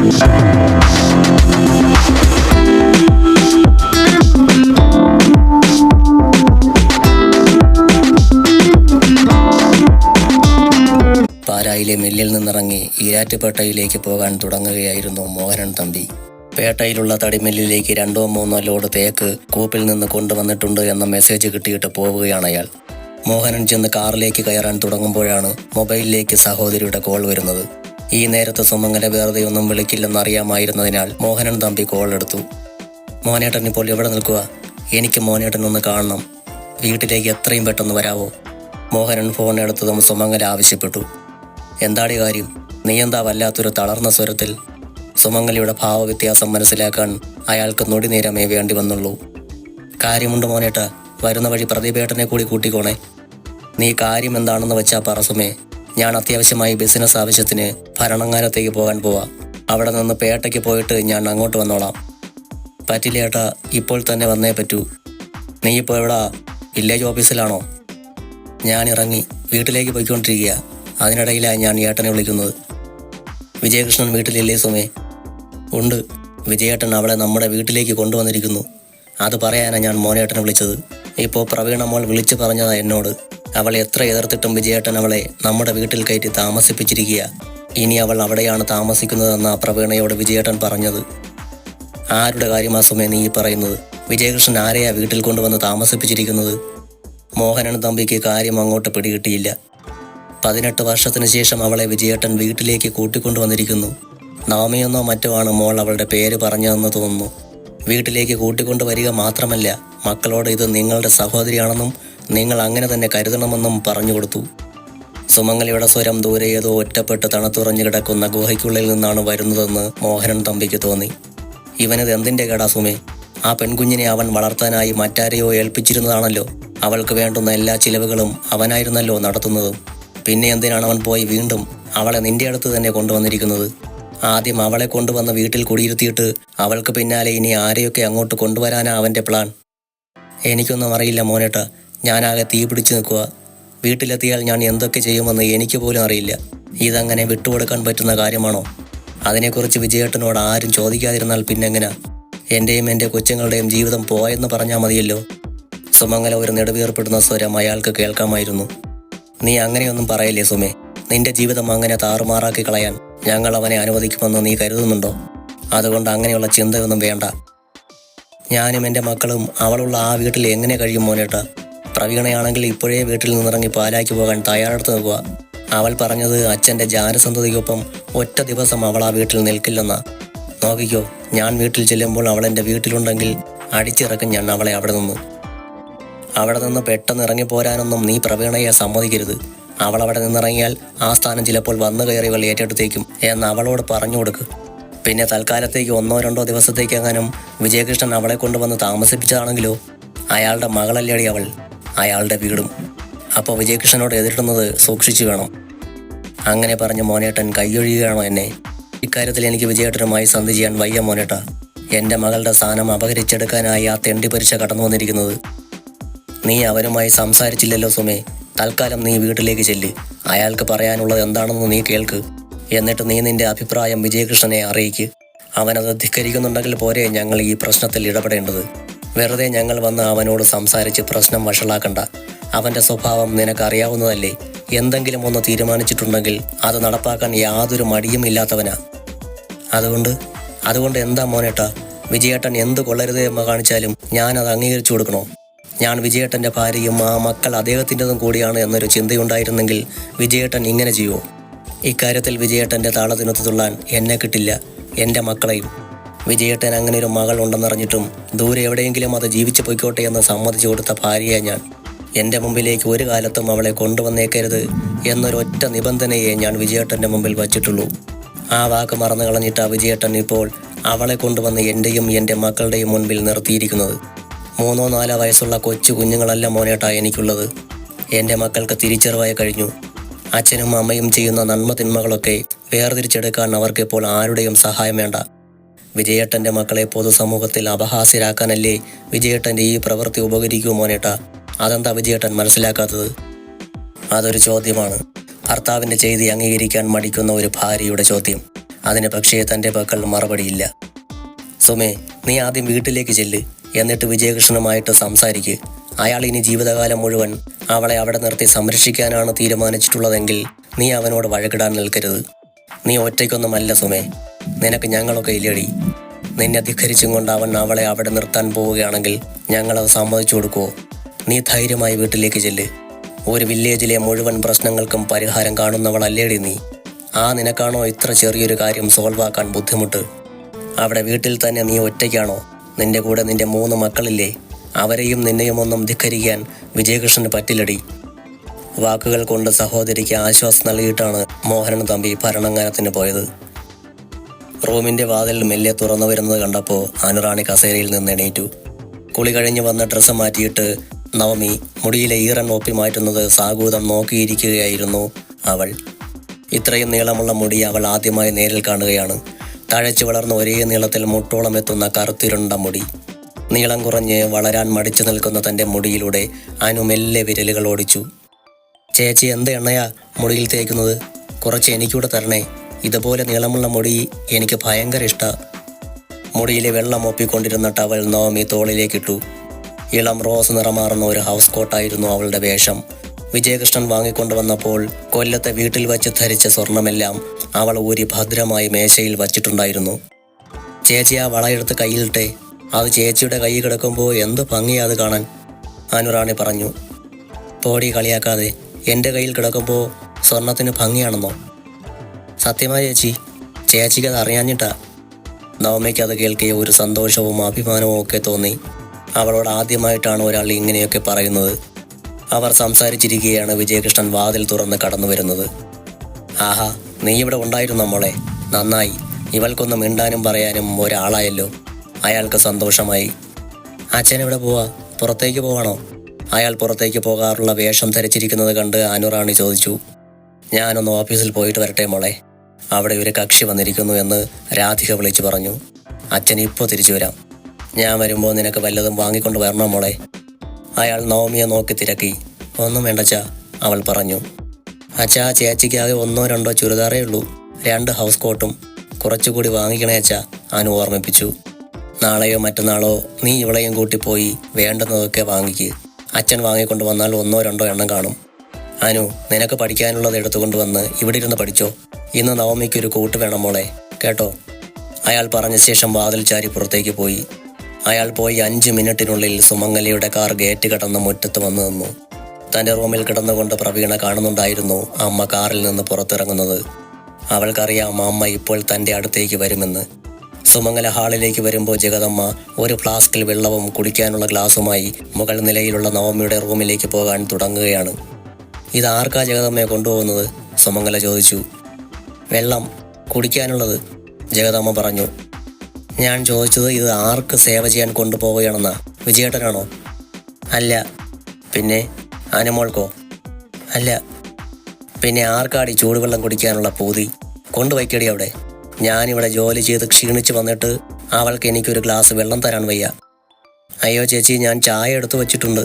പാലായിലെ മില്ലിൽ നിന്നിറങ്ങി ഈരാറ്റുപേട്ടയിലേക്ക് പോകാൻ തുടങ്ങുകയായിരുന്നു മോഹനൻ തമ്പി. പേട്ടയിലുള്ള തടിമില്ലിലേക്ക് 2-3 ലോഡ് തേക്ക് കൂപ്പിൽ നിന്ന് കൊണ്ടുവന്നിട്ടുണ്ട് എന്ന മെസ്സേജ് കിട്ടിയിട്ട് പോവുകയാണ് അയാൾ. മോഹനൻ ചെന്ന് കാറിലേക്ക് കയറാൻ തുടങ്ങുമ്പോഴാണ് മൊബൈലിലേക്ക് സഹോദരിയുടെ കോൾ വരുന്നത്. ഈ നേരത്ത് സുമംഗല വെറുതെ ഒന്നും വിളിക്കില്ലെന്നറിയാമായിരുന്നതിനാൽ മോഹനൻ തമ്പി കോൾ എടുത്തു. മോനേട്ടൻ ഇപ്പോൾ എവിടെ നിൽക്കുക? എനിക്ക് മോനേട്ടൻ ഒന്ന് കാണണം. വീട്ടിലേക്ക് എത്രയും പെട്ടെന്ന് വരാവോ? മോഹനൻ ഫോൺ എടുത്തതും സുമംഗല ആവശ്യപ്പെട്ടു. എന്താടി കാര്യം? നീ എന്താ വല്ലാത്തൊരു തളർന്ന സ്വരത്തിൽ? സുമംഗലയുടെ ഭാവവ്യത്യാസം മനസ്സിലാക്കാൻ അയാൾക്ക് നൊടിനേരമേ വേണ്ടി വന്നുള്ളൂ. കാര്യമുണ്ട് മോനേട്ട, വരുന്ന വഴി പ്രദീപേട്ടനെ കൂടി കൂട്ടിക്കോണേ. നീ കാര്യം എന്താണെന്ന് വെച്ചാൽ പറ സുമേ. ഞാൻ അത്യാവശ്യമായി ബിസിനസ് ആവശ്യത്തിന് ഭരണങ്ങാനത്തേക്ക് പോകാൻ പോവാ. അവിടെ നിന്ന് പേട്ടയ്ക്ക് പോയിട്ട് ഞാൻ അങ്ങോട്ട് വന്നോളാം. പറ്റില്ല ഏട്ടാ, ഇപ്പോൾ തന്നെ വന്നേ പറ്റൂ. നീ ഇപ്പോൾ എവിടാ? വില്ലേജ് ഓഫീസിലാണോ? ഞാൻ ഇറങ്ങി വീട്ടിലേക്ക് പോയിക്കൊണ്ടിരിക്കുക. അതിനിടയിലാണ് ഞാൻ ഏട്ടനെ വിളിക്കുന്നത്. വിജയകൃഷ്ണൻ വീട്ടിലില്ലേ സുമേ? ഉണ്ട്, വിജയേട്ടൻ അവളെ നമ്മുടെ വീട്ടിലേക്ക് കൊണ്ടുവന്നിരിക്കുന്നു. അത് പറയാനാണ് ഞാൻ മോനേട്ടനെ വിളിച്ചത്. ഇപ്പോൾ പ്രവീണ മോൾ വിളിച്ചു പറഞ്ഞതാ എന്നോട്. അവളെ എത്ര എതിർത്തിട്ടും വിജയേട്ടൻ അവളെ നമ്മുടെ വീട്ടിൽ കയറ്റി താമസിപ്പിച്ചിരിക്കുക. ഇനി അവൾ അവിടെയാണ് താമസിക്കുന്നതെന്നാ പ്രവീണയോട് വിജയേട്ടൻ പറഞ്ഞത്. ആരുടെ കാര്യമാ സുമേ നീ പറയുന്നത്? വിജയകൃഷ്ണൻ ആരെയാ വീട്ടിൽ കൊണ്ടുവന്ന് താമസിപ്പിച്ചിരിക്കുന്നത്? മോഹനൻ തമ്പിക്ക് കാര്യം അങ്ങോട്ട് പിടികിട്ടിയില്ല. 18 വർഷത്തിന് ശേഷം അവളെ വിജയേട്ടൻ വീട്ടിലേക്ക് കൂട്ടിക്കൊണ്ടുവന്നിരിക്കുന്നു. നവമിയെന്നോ മറ്റോ ആണ് മോൾ അവളുടെ പേര് പറഞ്ഞതെന്ന് തോന്നുന്നു. വീട്ടിലേക്ക് കൂട്ടിക്കൊണ്ടുവരിക മാത്രമല്ല, മക്കളോട് ഇത് നിങ്ങളുടെ സഹോദരിയാണെന്നും നിങ്ങൾ അങ്ങനെ തന്നെ കരുതണമെന്നും പറഞ്ഞു കൊടുത്തു. സുമംഗലയുടെ സ്വരം ദൂരെ ഏതോ ഒറ്റപ്പെട്ട് തണുത്തുറഞ്ഞു കിടക്കുന്ന ഗുഹയ്ക്കുള്ളിൽ നിന്നാണ് വരുന്നതെന്ന് മോഹനൻ തമ്പിക്ക് തോന്നി. ഇവനത് എന്തിൻ്റെ കേടാ സുമേ? ആ പെൺകുഞ്ഞിനെ അവൻ വളർത്താനായി മറ്റാരെയോ ഏൽപ്പിച്ചിരുന്നതാണല്ലോ. അവൾക്ക് വേണ്ടുന്ന എല്ലാ ചിലവുകളും അവനായിരുന്നല്ലോ നടത്തുന്നതും. പിന്നെ എന്തിനാണ് അവൻ പോയി വീണ്ടും അവളെ നിന്റെ അടുത്ത് തന്നെ കൊണ്ടുവന്നിരിക്കുന്നത്? ആദ്യം അവളെ കൊണ്ടുവന്ന് വീട്ടിൽ കുടിയിരുത്തിയിട്ട് അവൾക്ക് പിന്നാലെ ഇനി ആരെയൊക്കെ അങ്ങോട്ട് കൊണ്ടുവരാനാ അവൻ്റെ പ്ലാൻ? എനിക്കൊന്നും അറിയില്ല മോനേട്ട. ഞാനാകെ തീ പിടിച്ചു നിൽക്കുക. വീട്ടിലെത്തിയാൽ ഞാൻ എന്തൊക്കെ ചെയ്യുമെന്ന് എനിക്ക് പോലും അറിയില്ല. ഇതങ്ങനെ വിട്ടുകൊടുക്കാൻ പറ്റുന്ന കാര്യമാണോ? അതിനെക്കുറിച്ച് വിജയേട്ടനോട് ആരും ചോദിക്കാതിരുന്നാൽ പിന്നെങ്ങനാ? എൻ്റെയും എൻ്റെ കൊച്ചുങ്ങളുടെയും ജീവിതം പോയെന്ന് പറഞ്ഞാൽ മതിയല്ലോ. സുമംഗല ഒരു നെടുവീർപ്പെടുന്ന സ്വരം അയാൾക്ക് കേൾക്കാമായിരുന്നു. നീ അങ്ങനെയൊന്നും പറയല്ലേ സുമേ. നിന്റെ ജീവിതം അങ്ങനെ താറുമാറാക്കി കളയാൻ ഞങ്ങൾ അവനെ അനുവദിക്കുമെന്ന് നീ കരുതുന്നുണ്ടോ? അതുകൊണ്ട് അങ്ങനെയുള്ള ചിന്തയൊന്നും വേണ്ട. ഞാനും എൻ്റെ മക്കളും അവളുള്ള ആ വീട്ടിൽ എങ്ങനെ കഴിയും മോനേട്ട? പ്രവീണയാണെങ്കിൽ ഇപ്പോഴേ വീട്ടിൽ നിന്നിറങ്ങി പാലായ്ക്ക് പോകാൻ തയ്യാറെടുത്ത് നിൽക്കുക. അവൾ പറഞ്ഞത് അച്ഛൻ്റെ ജാനസന്തതിക്കൊപ്പം ഒറ്റ ദിവസം അവൾ ആ വീട്ടിൽ നിൽക്കില്ലെന്നാ. നോക്കിക്കോ, ഞാൻ വീട്ടിൽ ചെല്ലുമ്പോൾ അവൾ എൻ്റെ വീട്ടിലുണ്ടെങ്കിൽ അടിച്ചിറക്കും ഞാൻ അവളെ അവിടെ നിന്ന് പെട്ടെന്ന് ഇറങ്ങിപ്പോരാനൊന്നും നീ പ്രവീണയെ സമ്മതിക്കരുത്. അവൾ അവിടെ നിന്നിറങ്ങിയാൽ ആ സ്ഥാനം ചിലപ്പോൾ വന്നു കയറിയവൾ ഏറ്റെടുത്തേക്കും എന്ന് അവളോട് പറഞ്ഞു കൊടുക്ക്. പിന്നെ തൽക്കാലത്തേക്ക് 1-2 ദിവസത്തേക്കെങ്ങാനും വിജയകൃഷ്ണൻ അവളെ കൊണ്ടുവന്ന് താമസിപ്പിച്ചതാണെങ്കിലോ? അയാളുടെ മകളല്ലേടി അവൾ, അയാളുടെ വീടും. അപ്പോൾ വിജയകൃഷ്ണനോട് എതിരിടുന്നത് സൂക്ഷിച്ചു വേണം. അങ്ങനെ പറഞ്ഞ് മോനേട്ടൻ കൈയൊഴിയുകയാണോ എന്നെ? ഇക്കാര്യത്തിൽ എനിക്ക് വിജയേട്ടനുമായി സന്ധി ചെയ്യാൻ വയ്യ മോനേട്ട. എൻ്റെ മകളുടെ സ്ഥാനം അപഹരിച്ചെടുക്കാനായി ആ തെണ്ടി പരീക്ഷ കടന്നു വന്നിരിക്കുന്നത്. നീ അവനുമായി സംസാരിച്ചില്ലല്ലോ സുമേ. തൽക്കാലം നീ വീട്ടിലേക്ക് ചെല്ല്. അയാൾക്ക് പറയാനുള്ളത് എന്താണെന്ന് നീ കേൾക്ക്. എന്നിട്ട് നീ നിന്റെ അഭിപ്രായം വിജയകൃഷ്ണനെ അറിയിക്ക്. അവനത് ധിക്കരിക്കുന്നുണ്ടെങ്കിൽ പോരെ ഞങ്ങൾ ഈ പ്രശ്നത്തിൽ ഇടപെടേണ്ടത്. വെറുതെ ഞങ്ങൾ വന്ന് അവനോട് സംസാരിച്ച് പ്രശ്നം വഷളാക്കണ്ട. അവൻ്റെ സ്വഭാവം നിനക്കറിയാവുന്നതല്ലേ. എന്തെങ്കിലും ഒന്ന് തീരുമാനിച്ചിട്ടുണ്ടെങ്കിൽ അത് നടപ്പാക്കാൻ യാതൊരു മടിയും ഇല്ലാത്തവനാ. അതുകൊണ്ട് എന്താ മോനേട്ട? വിജയേട്ടൻ എന്ത് കൊള്ളരുതേമ്മ കാണിച്ചാലും ഞാനത് അംഗീകരിച്ചു കൊടുക്കണോ? ഞാൻ വിജയേട്ടൻ്റെ ഭാര്യയും ആ മക്കൾ അദ്ദേഹത്തിൻ്റെതും കൂടിയാണ് എന്നൊരു ചിന്തയുണ്ടായിരുന്നെങ്കിൽ വിജയേട്ടൻ ഇങ്ങനെ ചെയ്യുമോ? ഇക്കാര്യത്തിൽ വിജയേട്ടൻ്റെ താളത്തിനൊത്തു തുള്ളാൻ എന്നെ കിട്ടില്ല, എൻ്റെ മക്കളെയും. വിജയേട്ടൻ അങ്ങനെ ഒരു മകൾ ഉണ്ടെന്നറിഞ്ഞിട്ടും ദൂരെ എവിടെയെങ്കിലും അത് ജീവിച്ചു പോയിക്കോട്ടെ എന്ന് സമ്മതിച്ചു കൊടുത്ത ഭാര്യയെ ഞാൻ. എൻ്റെ മുമ്പിലേക്ക് ഒരു കാലത്തും അവളെ കൊണ്ടുവന്നേക്കരുത് എന്നൊരൊറ്റ നിബന്ധനയെ ഞാൻ വിജയേട്ടൻ്റെ മുമ്പിൽ വച്ചിട്ടുള്ളൂ. ആ വാക്ക് മറന്നു കളഞ്ഞിട്ട് ആ വിജയേട്ടൻ ഇപ്പോൾ അവളെ കൊണ്ടുവന്ന് എൻ്റെയും എൻ്റെ മക്കളുടെയും മുൻപിൽ നിർത്തിയിരിക്കുന്നത്. 3-4 വയസ്സുള്ള കൊച്ചു കുഞ്ഞുങ്ങളല്ല മോനേട്ടാ എനിക്കുള്ളത്. എൻ്റെ മക്കൾക്ക് തിരിച്ചറിവായി കഴിഞ്ഞു. അച്ഛനും അമ്മയും ചെയ്യുന്ന നന്മ തിന്മകളൊക്കെ വേർതിരിച്ചെടുക്കാൻ അവർക്കിപ്പോൾ ആരുടെയും സഹായം വേണ്ട. വിജയേട്ടൻ്റെ മക്കളെ പൊതുസമൂഹത്തിൽ അപഹാസ്യരാക്കാനല്ലേ വിജയേട്ടൻ്റെ ഈ പ്രവൃത്തി ഉപകരിക്കൂ മോനേട്ടാ? അതെന്താ വിജയേട്ടൻ മനസ്സിലാക്കാത്തത്? അതൊരു ചോദ്യമാണ്. ഭർത്താവിൻ്റെ ചെയ്തി അംഗീകരിക്കാൻ മടിക്കുന്ന ഒരു ഭാര്യയുടെ ചോദ്യം. അതിന് പക്ഷേ തൻ്റെ പക്കൽ മറുപടിയില്ല. സുമേ, നീ ആദ്യം വീട്ടിലേക്ക് ചെല്ല്, എന്നിട്ട് വിജയകൃഷ്ണനുമായിട്ട് സംസാരിക്ക്. അയാൾ ഇനി ജീവിതകാലം മുഴുവൻ അവളെ അവിടെ നിർത്തി സംരക്ഷിക്കാനാണ് തീരുമാനിച്ചിട്ടുള്ളതെങ്കിൽ നീ അവനോട് വഴക്കിടാൻ നിൽക്കരുത്. നീ ഒറ്റയ്ക്കൊന്നുമല്ല സുമേ, നിനക്ക് ഞങ്ങളൊക്കെ ഇല്ലടി. നിന്നെ ധിക്കരിച്ചും കൊണ്ട് അവൻ അവളെ അവിടെ നിർത്താൻ പോവുകയാണെങ്കിൽ ഞങ്ങളത് സമ്മതിച്ചു കൊടുക്കുമോ? നീ ധൈര്യമായി വീട്ടിലേക്ക് ചെല്ല്. ഒരു വില്ലേജിലെ മുഴുവൻ പ്രശ്നങ്ങൾക്കും പരിഹാരം കാണുന്നവളല്ലേടി നീ. നിനക്കാണോ ഇത്ര ചെറിയൊരു കാര്യം സോൾവ് ആക്കാൻ ബുദ്ധിമുട്ട്? അവിടെ വീട്ടിൽ തന്നെ നീ ഒറ്റയ്ക്കാണോ? നിന്റെ കൂടെ നിന്റെ 3 മക്കളില്ലേ? അവരെയും നിന്നെയും ഒന്നും ധിക്കരിക്കാൻ വിജയകൃഷ്ണന് പറ്റില്ലടി. വാക്കുകൾ കൊണ്ട് സഹോദരിക്ക് ആശ്വാസം നൽകിയിട്ടാണ് മോഹനൻ തമ്പി ഭരണങ്ങാനത്തിന് പോയത്. റൂമിൻ്റെ വാതിൽ മെല്ലെ തുറന്നു വരുന്നത് കണ്ടപ്പോൾ അനുറാണി കസേരയിൽ നിന്ന് എണീറ്റു. കുളി കഴിഞ്ഞ് വന്ന ഡ്രസ്സ് മാറ്റിയിട്ട് നവമി മുടിയിലെ ഈറൻ ഒപ്പി മാറ്റുന്നത് സാഗൂതം നോക്കിയിരിക്കുകയായിരുന്നു അവൾ. ഇത്രയും നീളമുള്ള മുടി അവൾ ആദ്യമായി നേരിൽ കാണുകയാണ്. തഴച്ചു വളർന്ന ഒരേ നീളത്തിൽ മുട്ടോളം എത്തുന്ന കറുത്തിരുണ്ട മുടി. നീളം കുറഞ്ഞ് വളരാൻ മടിച്ചു നിൽക്കുന്ന തൻ്റെ മുടിയിലൂടെ അനു മെല്ലെ വിരലുകൾ ഓടിച്ചു. ചേച്ചി, എന്ത് എണ്ണയാ മുടിയിൽ തേക്കുന്നത്? കുറച്ച് എനിക്കൂടെ തരണേ. ഇതുപോലെ നീളമുള്ള മുടി എനിക്ക് ഭയങ്കര ഇഷ്ടമാണ്. മുടിയിലെ വെള്ളം ഒപ്പിക്കൊണ്ടിരുന്ന ടവൽ നവമി തോളിലേക്കിട്ടു. ഇളം റോസ് നിറമാറുന്ന ഒരു ഹൗസ് കോട്ടായിരുന്നു അവളുടെ വേഷം. വിജയകൃഷ്ണൻ വാങ്ങിക്കൊണ്ടുവന്നപ്പോൾ കൊല്ലത്തെ വീട്ടിൽ വച്ച് ധരിച്ച സ്വർണമെല്ലാം അവൾ ഊരി ഭദ്രമായി മേശയിൽ വച്ചിട്ടുണ്ടായിരുന്നു. ചേച്ചി, ആ വളയെടുത്ത് കയ്യിലിട്ടെ. അത് ചേച്ചിയുടെ കൈ കിടക്കുമ്പോൾ എന്ത് ഭംഗിയാ അത് കാണാൻ, അനുറാണി പറഞ്ഞു. പോടി, കളിയാക്കാതെ. എൻ്റെ കയ്യിൽ കിടക്കുമ്പോൾ സ്വർണത്തിന് ഭംഗിയാണെന്നോ? സത്യമായ ചേച്ചി, ചേച്ചിക്ക് അത് അറിയാഞ്ഞിട്ടാ. നവമയ്ക്ക് അത് കേൾക്കിയ ഒരു സന്തോഷവും അഭിമാനവും ഒക്കെ തോന്നി. അവളോട് ആദ്യമായിട്ടാണ് ഒരാൾ ഇങ്ങനെയൊക്കെ പറയുന്നത്. അവർ സംസാരിച്ചിരിക്കുകയാണ് വിജയകൃഷ്ണൻ വാതിൽ തുറന്ന് കടന്നു വരുന്നത്. ആഹാ, നീ ഇവിടെ ഉണ്ടായിരുന്നോ മോളെ? നന്നായി. ഇവൾക്കൊന്ന് മിണ്ടാനും പറയാനും ഒരാളായല്ലോ. അയാൾക്ക് സന്തോഷമായി. അച്ഛൻ എവിടെ പോവാ? പുറത്തേക്ക് പോവാണോ? അയാൾ പുറത്തേക്ക് പോകാറുള്ള വേഷം ധരിച്ചിരിക്കുന്നത് കണ്ട് അനുറാണി ചോദിച്ചു. ഞാനൊന്ന് ഓഫീസിൽ പോയിട്ട് വരട്ടെ മോളെ. അവിടെ ഒരു കക്ഷി വന്നിരിക്കുന്നു എന്ന് രാധിക വിളിച്ചു പറഞ്ഞു. അച്ഛൻ ഇപ്പോൾ തിരിച്ചു വരാം. ഞാൻ വരുമ്പോൾ നിനക്ക് വല്ലതും വാങ്ങിക്കൊണ്ട് വരണോ മോളെ? അയാൾ നവമിയെ നോക്കി തിരക്കി. ഒന്നും വേണ്ടച്ചാ, അവൾ പറഞ്ഞു. അച്ഛാ, ചേച്ചിക്കാകെ 1-2 ചുരിദാറേ ഉള്ളൂ. 2 ഹൗസ് കോട്ടും കുറച്ചുകൂടി വാങ്ങിക്കണേ അച്ഛാ, അനു ഓർമ്മിപ്പിച്ചു. നാളെയോ മറ്റന്നാളോ നീ ഇവളെയും കൂട്ടിപ്പോയി വേണ്ടുന്നതൊക്കെ വാങ്ങിക്ക്. അച്ഛൻ വാങ്ങിക്കൊണ്ട് വന്നാൽ 1-2 എണ്ണം കാണും. അനു, നിനക്ക് പഠിക്കാനുള്ളത് എടുത്തുകൊണ്ട് വന്ന് ഇവിടെ ഇരുന്ന് പഠിച്ചോ. ഇന്ന് നവമിക്കൊരു കൂട്ട് വേണം മോളെ, കേട്ടോ? അയാൾ പറഞ്ഞ ശേഷം വാതിൽ ചാരി പുറത്തേക്ക് പോയി. അയാൾ പോയി 5 മിനിറ്റിനുള്ളിൽ സുമംഗലിയുടെ കാർ ഗേറ്റ് കടന്ന് മുറ്റത്ത് വന്നു നിന്നു. തൻ്റെ റൂമിൽ കിടന്നുകൊണ്ട് പ്രവീണ കാണുന്നുണ്ടായിരുന്നു അമ്മ കാറിൽ നിന്ന് പുറത്തിറങ്ങുന്നത്. അവൾക്കറിയാം അമ്മ ഇപ്പോൾ തൻ്റെ അടുത്തേക്ക് വരുമെന്ന്. സുമംഗല ഹാളിലേക്ക് വരുമ്പോൾ ജഗദമ്മ ഒരു ഫ്ലാസ്കിൽ വെള്ളവും കുടിക്കാനുള്ള ഗ്ലാസുമായി മുകൾ നിലയിലുള്ള നവമിയുടെ റൂമിലേക്ക് പോകാൻ തുടങ്ങുകയാണ്. ഇതാർക്കാ ജഗദമ്മയെ കൊണ്ടുപോകുന്നത്? സുമംഗല ചോദിച്ചു. വെള്ളം കുടിക്കാനുള്ളത്, ജഗദമ്മ പറഞ്ഞു. ഞാൻ ചോദിച്ചത് ഇത് ആർക്ക് സേവ ചെയ്യാൻ കൊണ്ടുപോവുകയാണെന്നാ? വിജയേട്ടനാണോ? അല്ല. പിന്നെ അനുമോൾക്കോ? അല്ല. പിന്നെ ആർക്കാടി ചൂടുവെള്ളം കുടിക്കാനുള്ള പൂതി? കൊണ്ടുവയ്ക്കടി അവിടെ. ഞാനിവിടെ ജോലി ചെയ്ത് ക്ഷീണിച്ച് വന്നിട്ട് അവൾക്ക് എനിക്കൊരു ഗ്ലാസ് വെള്ളം തരാൻ വയ്യ. അയ്യോ ചേച്ചി, ഞാൻ ചായ എടുത്തു വച്ചിട്ടുണ്ട്.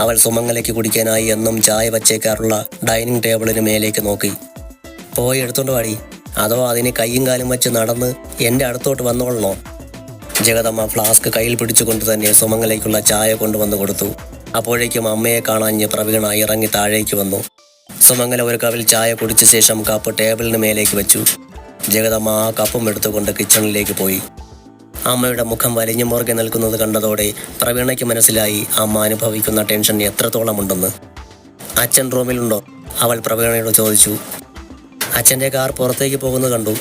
അവൾ സുമംഗലയ്ക്ക് കുടിക്കാനായി എന്നും ചായ വച്ചേക്കാറുള്ള ഡൈനിങ് ടേബിളിന് മേലേക്ക് നോക്കി. പോയി എടുത്തോണ്ട് വാടി. അതോ അതിന് കൈയും കാലും വെച്ച് നടന്ന് എൻ്റെ അടുത്തോട്ട് വന്നോളണോ? ജഗദമ്മ ഫ്ലാസ്ക് കയ്യിൽ പിടിച്ചുകൊണ്ട് തന്നെ സുമംഗലയ്ക്കുള്ള ചായ കൊണ്ടുവന്ന് കൊടുത്തു. അപ്പോഴേക്കും അമ്മയെ കാണാഞ്ഞ് പ്രവീണ ഇറങ്ങി താഴേക്ക് വന്നു. സുമംഗല ഒരു കവിൽ ചായ കുടിച്ച ശേഷം കപ്പ് ടേബിളിന് മേലേക്ക് വെച്ചു. ജഗദമ്മ ആ കപ്പും എടുത്തുകൊണ്ട് കിച്ചണിലേക്ക് പോയി. അമ്മയുടെ മുഖം വലിഞ്ഞു മുറുകെ നിൽക്കുന്നത് കണ്ടതോടെ പ്രവീണയ്ക്ക് മനസ്സിലായി അമ്മ അനുഭവിക്കുന്ന ടെൻഷൻ എത്രത്തോളം ഉണ്ടെന്ന്. അച്ഛൻ റൂമിലുണ്ടോ? അവൾ പ്രവീണയോട് ചോദിച്ചു. അച്ഛൻ്റെ കാർ പുറത്തേക്ക് പോകുന്നത് കണ്ടു.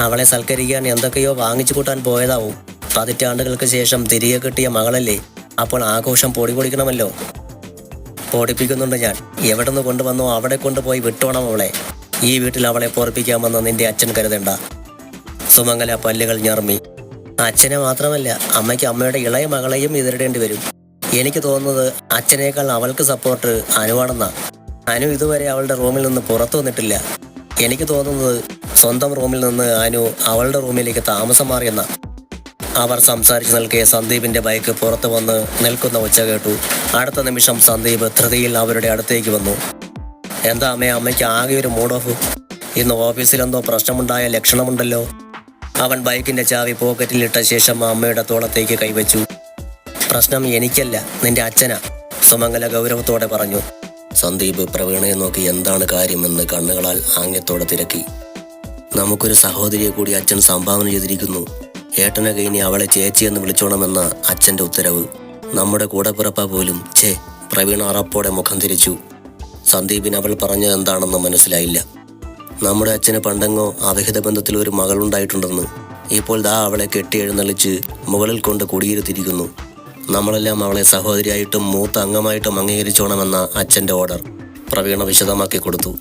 അവളെ സൽക്കരിക്കാൻ എന്തൊക്കെയോ വാങ്ങിച്ചു കൂട്ടാൻ പോയതാവും. 10 ആണ്ടുകൾക്ക് ശേഷം തിരികെ കിട്ടിയ മകളല്ലേ, അപ്പോൾ ആഘോഷം പൊടിപൊടിക്കണമല്ലോ. പൊടിപ്പിക്കുന്നുണ്ട് ഞാൻ. എവിടെ നിന്ന് കൊണ്ടുവന്നോ അവിടെ കൊണ്ടുപോയി വിട്ടോണം അവളെ. ഈ വീട്ടിൽ അവളെ പൊറപ്പിക്കാമെന്ന് നിന്റെ അച്ഛൻ കരുതണ്ട. സുമംഗല പല്ലുകൾ ഞർമ്മി. അച്ഛനെ മാത്രമല്ല, അമ്മയ്ക്ക് അമ്മയുടെ ഇളയ മകളെയും എതിരിടേണ്ടി വരും. എനിക്ക് തോന്നുന്നത് അച്ഛനേക്കാൾ അവൾക്ക് സപ്പോർട്ട് അനുവാണെന്നാ. അനു ഇതുവരെ അവളുടെ റൂമിൽ നിന്ന് പുറത്തു വന്നിട്ടില്ല. എനിക്ക് തോന്നുന്നത് സ്വന്തം റൂമിൽ നിന്ന് അനു അവളുടെ റൂമിലേക്ക് താമസം മാറിയെന്നാ. അവർ സംസാരിച്ചു നിൽക്കെ സന്ദീപിന്റെ ബൈക്ക് പുറത്തു വന്ന് നിൽക്കുന്ന ഒച്ച കേട്ടു. അടുത്ത നിമിഷം സന്ദീപ് ധൃതിയിൽ അവരുടെ അടുത്തേക്ക് വന്നു. എന്താ അമ്മയ്ക്ക് ആകെ ഒരു മൂഡ് ഓഫ്? ഇന്ന് ഓഫീസിലെന്തോ പ്രശ്നമുണ്ടായ ലക്ഷണമുണ്ടല്ലോ. അവൻ ബൈക്കിന്റെ ചാവി പോക്കറ്റിലിട്ട ശേഷം അമ്മയുടെ തോളത്തേക്ക് കൈവച്ചു. പ്രശ്നം എനിക്കല്ല, നിന്റെ അച്ഛനാ, സുമംഗല ഗൗരവത്തോടെ പറഞ്ഞു. സന്ദീപ് പ്രവീണയെ നോക്കി എന്താണ് കാര്യമെന്ന് കണ്ണുകളാൽ ആംഗ്യത്തോടെ തിരക്കി. നമുക്കൊരു സഹോദരിയെ കൂടി അച്ഛൻ സംഭാവന ചെയ്തിരിക്കുന്നു. ഏട്ടനെ കഴിഞ്ഞ് അവളെ ചേച്ചിയെന്ന് വിളിച്ചോണമെന്ന അച്ഛൻ്റെ ഉത്തരവ്. നമ്മുടെ കൂടെ പിറപ്പാ പോലും. പ്രവീണ അറപ്പോടെ മുഖം തിരിച്ചു. സന്ദീപിന് അവൾ പറഞ്ഞത് എന്താണെന്ന് മനസ്സിലായില്ല. നമ്മുടെ അച്ഛന് പണ്ടെങ്ങോ അവിഹിത ബന്ധത്തിൽ ഒരു മകളുണ്ടായിട്ടുണ്ടെന്ന്. ഇപ്പോൾ ദാ അവളെ കെട്ടി എഴുന്നള്ളിച്ച് മുകളിൽ കൊണ്ട് കുടിയിരുത്തിയിരിക്കുന്നു. നമ്മളെല്ലാം അവളെ സഹോദരിയായിട്ടും മൂത്ത അംഗമായിട്ടും അംഗീകരിച്ചോണമെന്ന അച്ഛൻ്റെ ഓർഡർ. പ്രവീണ വിശദമാക്കി കൊടുത്തു.